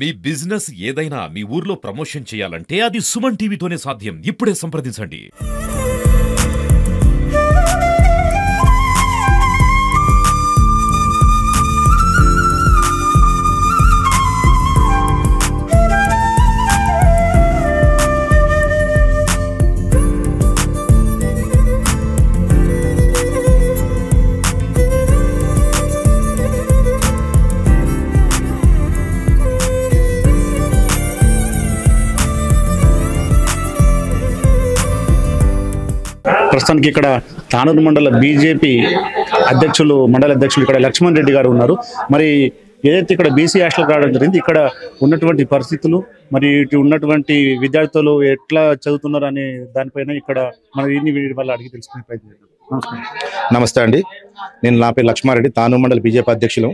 మీ business ఏదైనా మీ ఊర్లో promotion చేయాలంటే అది సుమన్ టీవీతోనే సాధ్యం. ఇప్పుడే సంప్రదించండి. ప్రస్తుతానికి ఇక్కడ తానూరు మండల బీజేపీ మండల అధ్యక్షులు ఇక్కడ లక్ష్మణ్ రెడ్డి గారు ఉన్నారు. మరి ఏదైతే ఇక్కడ బీసీ హాస్టల్ రావడం జరిగింది, ఇక్కడ ఉన్నటువంటి పరిస్థితులు మరి ఇటు ఉన్నటువంటి విద్యార్థులు ఎట్లా చదువుతున్నారు అనే దానిపైన ఇక్కడ మన వీరి వల్ల అడిగి తెలుసుకునే ప్రయత్నం చేద్దాం. నమస్తే అండి, నేను నా పేరు లక్ష్మారెడ్డి, తానూరు మండల బీజేపీ అధ్యక్షులు.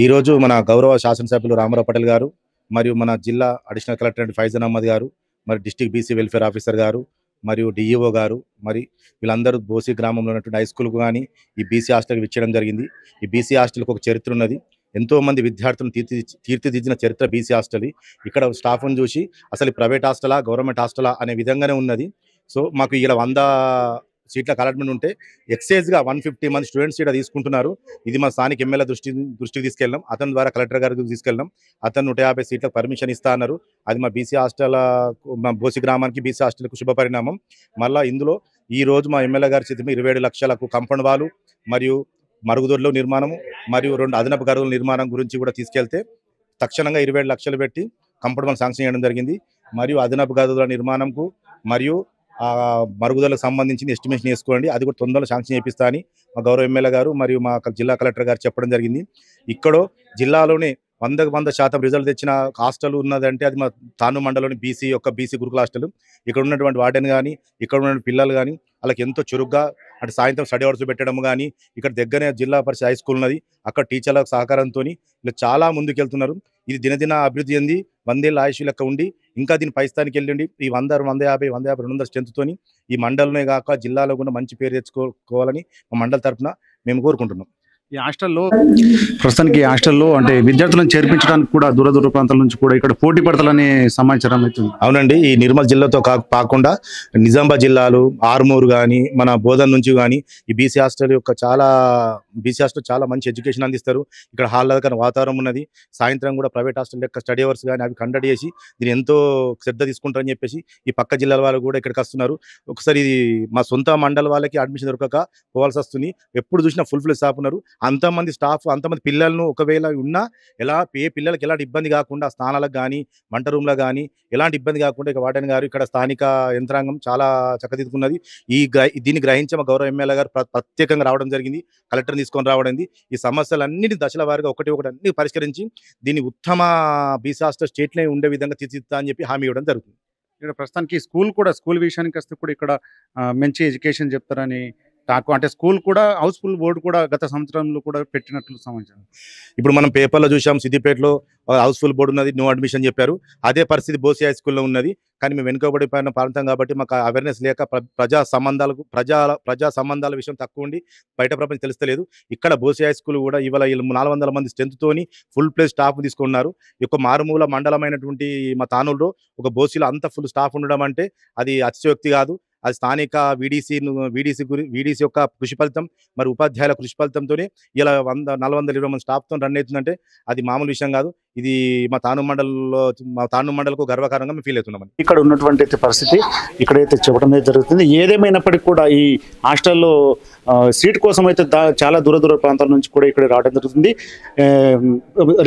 ఈరోజు మన గౌరవ శాసనసభ్యులు రామారావు పటేల్ గారు మరియు మన జిల్లా అడిషనల్ కలెక్టర్ ఫైజన్ అహ్మద్ గారు, మరి డిస్ట్రిక్ట్ బీసీ వెల్ఫేర్ ఆఫీసర్ గారు మరియు డిఈఓ గారు, మరి వీళ్ళందరూ బోసి గ్రామంలో ఉన్నటువంటి హై స్కూల్కు కానీ ఈ బీసీ హాస్టల్కి ఇచ్చడం జరిగింది. ఈ బీసీ హాస్టల్కి ఒక చరిత్ర ఉన్నది. ఎంతోమంది విద్యార్థులను తీర్చిదిద్దిన చరిత్ర బీసీ హాస్టల్. ఇక్కడ స్టాఫ్ను చూసి అసలు ప్రైవేట్ హాస్టలా గవర్నమెంట్ హాస్టలా అనే విధంగానే ఉన్నది. సో మాకు ఇక్కడ 100 సీట్ల అలాట్మెంట్ ఉంటే ఎక్సైజ్గా 150 మంది స్టూడెంట్స్ ఇక్కడ తీసుకుంటున్నారు. ఇది మా స్థానిక ఎమ్మెల్యే దృష్టికి తీసుకెళ్ళాం. అతని ద్వారా కలెక్టర్ గారికి తీసుకెళ్ళాం. అతను 150 సీట్లకు పర్మిషన్ ఇస్తా అన్నారు. అది మా బీసీ హాస్టల్, మా బోసి గ్రామానికి బీసీ హాస్టల్కు శుభపరిణామం. మళ్ళీ ఇందులో ఈ రోజు మా ఎమ్మెల్యే గారి చేతి 27 లక్షలకు కంపౌండ్ వాలు మరియు మరుగుదొడ్ల నిర్మాణం మరియు 2 అదనపు గదుల నిర్మాణం గురించి కూడా తీసుకెళ్తే తక్షణంగా 27 లక్షలు పెట్టి కంపౌండ్ వాల్ శాంక్షన్ చేయడం జరిగింది. మరియు అదనపు గదుల నిర్మాణంకు మరియు మరుగుదలకు సంబంధించిన ఎస్టిమేషన్ వేసుకోండి, అది కూడా తొందరలో శాంక్షన్ చేపిస్తా అని మా గౌరవ ఎమ్మెల్యే గారు మరియు మా జిల్లా కలెక్టర్ గారు చెప్పడం జరిగింది. ఇక్కడ జిల్లాలోనే 100% రిజల్ట్ తెచ్చిన హాస్టల్ ఉన్నదంటే అది మా తానూరు మండలంలోని బీసీ గురుకుల హాస్టల్. ఇక్కడ ఉన్నటువంటి వార్డెన్ కానీ ఇక్కడ ఉన్న పిల్లలు కానీ వాళ్ళకి ఎంతో చురుగ్గా అంటే సాయంత్రం స్టడీ అవర్స్ పెట్టడం కానీ, ఇక్కడ దగ్గరనే జిల్లా పరిషత్ హై స్కూల్ ఉన్నది, అక్కడ టీచర్ల సహకారంతో ఇలా చాలా ముందుకెళ్తున్నారు. ఇది దినదిన అభివృద్ధి చెంది 100 ఏళ్ళ ఆయుష్ లెక్క ఉండి ఇంకా దీని పై స్థానికి వెళ్ళండి. ఈ 100, 150, 200 స్ట్రెంత్తోని ఈ మండలమే కాక జిల్లాలో కూడా మంచి పేరు తెచ్చుకోవాలని మా మండలి తరఫున మేము కోరుకుంటున్నాం. ఈ హాస్టల్లో ప్రస్తుతానికి అంటే విద్యార్థులను చేర్పించడానికి కూడా దూర ప్రాంతాల నుంచి కూడా ఇక్కడ పోటీ పడతాలని సమాచారం అవుతుంది. అవునండి, ఈ నిర్మల్ జిల్లాతో కాకుండా నిజామాబాద్ జిల్లాలు ఆర్మూరు కానీ మన బోధన్ నుంచి కానీ ఈ బీసీ హాస్టల్ చాలా మంచి ఎడ్యుకేషన్ అందిస్తారు. ఇక్కడ ఆహ్లాదకర వాతావరణం ఉన్నది. సాయంత్రం కూడా ప్రైవేట్ హాస్టల్ యొక్క స్టడీ అవర్స్ కానీ అవి కండక్ట్ చేసి దీన్ని ఎంతో శ్రద్ధ తీసుకుంటారని చెప్పేసి ఈ పక్క జిల్లాల వాళ్ళు కూడా ఇక్కడికి వస్తున్నారు. ఒకసారి ఇది మా సొంత మండల వాళ్ళకి అడ్మిషన్ దొరకక పోవాల్సి వస్తుంది. ఎప్పుడు చూసినా ఫుల్ స్టాఫ్ ఉన్నారు. అంతమంది స్టాఫ్, అంతమంది పిల్లలను ఒకవేళ ఉన్నా ఏ పిల్లలకి ఎలాంటి ఇబ్బంది కాకుండా స్నానాలకు కానీ వంట రూమ్లో కానీ ఎలాంటి ఇబ్బంది కాకుండా ఇక వార్డెన్ గారు ఇక్కడ స్థానిక యంత్రాంగం చాలా చక్కదిద్దుకున్నది. దీన్ని గ్రహించి మా గౌరవ ఎమ్మెల్యే గారు ప్రత్యేకంగా రావడం జరిగింది, కలెక్టర్ తీసుకొని రావడం. ఈ సమస్యలన్నిటి దశల వారీగా ఒకటి అన్ని పరిష్కరించి దీన్ని ఉత్తమ బీసీ హాస్టల్ స్టేట్లో ఉండే విధంగా తీర్చిదిద్దా అని చెప్పి హామీ ఇవ్వడం జరుగుతుంది. ఇక్కడ ప్రస్తుతానికి స్కూల్ విషయానికి వస్తే కూడా ఇక్కడ మంచి ఎడ్యుకేషన్ చెప్తారని అంటే స్కూల్ కూడా హౌస్ఫుల్ బోర్డు కూడా గత సంవత్సరంలో కూడా పెట్టినట్లు సమాచారం. ఇప్పుడు మనం పేపర్లో చూసాం, సిద్దిపేటలో హౌస్ఫుల్ బోర్డు ఉన్నది, నో అడ్మిషన్ చెప్పారు. అదే పరిస్థితి బోసి హై స్కూల్లో ఉన్నది. కానీ మేము వెనుకబడిపోయిన ప్రాంతం కాబట్టి మాకు అవేర్నెస్ లేక ప్రజా సంబంధాల విషయం తక్కువ ఉండి బయట ప్రపంచం తెలుస్తలేదు. ఇక్కడ బోసి హై స్కూల్ కూడా ఇవాళ 400 మంది స్ట్రెంత్తోని ఫుల్ ప్లేస్ స్టాఫ్ తీసుకున్నారు. ఈ మారుమూల మండలమైనటువంటి మా తానూరులో ఒక బోసిలో అంత ఫుల్ స్టాఫ్ ఉండడం అంటే అది అతిశయోక్తి కాదు. అది స్థానిక వీడీసీ యొక్క కృషి ఫలితం, మరి ఉపాధ్యాయుల కృషి ఫలితంతోనే ఇలా 420 మంది స్టాఫ్తో రన్ అవుతుందంటే అది మామూలు విషయం కాదు. ఇది మా తానూరు మండలకు గర్వకారంగా మేము ఫీల్ అవుతున్నామని ఇక్కడ ఉన్నటువంటి పరిస్థితి ఇక్కడైతే చెప్పడం జరుగుతుంది. ఏదేమైనప్పటికీ కూడా ఈ హాస్టల్లో సీట్ కోసం అయితే చాలా దూర ప్రాంతాల నుంచి కూడా ఇక్కడ రావడం జరుగుతుంది.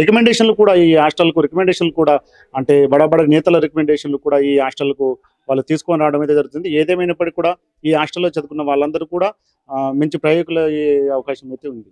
రికమెండేషన్లు కూడా ఈ హాస్టల్కు రికమెండేషన్లు కూడా అంటే బడ నేతల రికమెండేషన్లు కూడా ఈ హాస్టల్కు వాళ్ళు తీసుకొని రావడం అయితే జరుగుతుంది. ఏదేమైనప్పటికీ కూడా ఈ హాస్టల్లో చదువుకున్న వాళ్ళందరూ కూడా మంచి ప్రయోజకులు అయ్యే అవకాశం అయితే ఉంది.